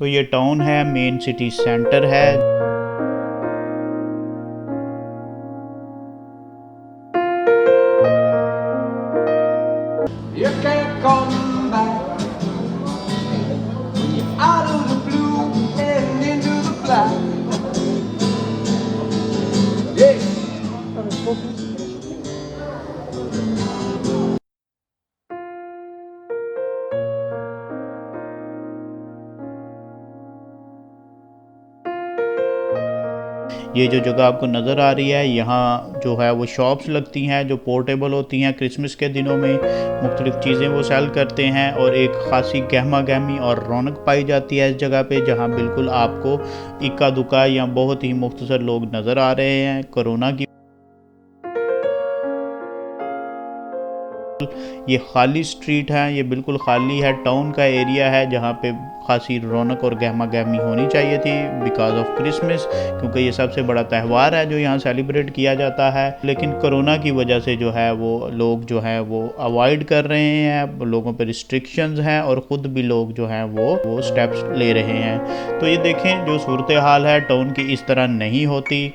तो ये टाउन है, मेन सिटी सेंटर है। You can't come back when you're out of the blue and into the black. Yeah. ये जो जगह आपको नज़र आ रही है, यहाँ जो है वो शॉप्स लगती हैं जो पोर्टेबल होती हैं। क्रिसमस के दिनों में मुख्तलिफ़ चीज़ें वो सेल करते हैं और एक ख़ासी गहमा गहमी और रौनक पाई जाती है इस जगह पे, जहाँ बिल्कुल आपको इक्का दुक्का या बहुत ही मुख्तसर लोग नज़र आ रहे हैं। कोरोना की ये खाली स्ट्रीट है, ये बिल्कुल खाली है, टाउन का एरिया है जहाँ पे खासी रौनक और गहमा गहमी होनी चाहिए थी बिकॉज ऑफ क्रिसमस, क्योंकि ये सबसे बड़ा त्यौहार है जो यहाँ सेलिब्रेट किया जाता है। लेकिन कोरोना की वजह से जो है वो लोग जो है वो अवॉइड कर रहे हैं, लोगों पे रिस्ट्रिक्शंस हैं और ख़ुद भी लोग जो हैं वो स्टेप्स ले रहे हैं। तो ये देखें जो सूरत हाल है टाउन की इस तरह नहीं होती।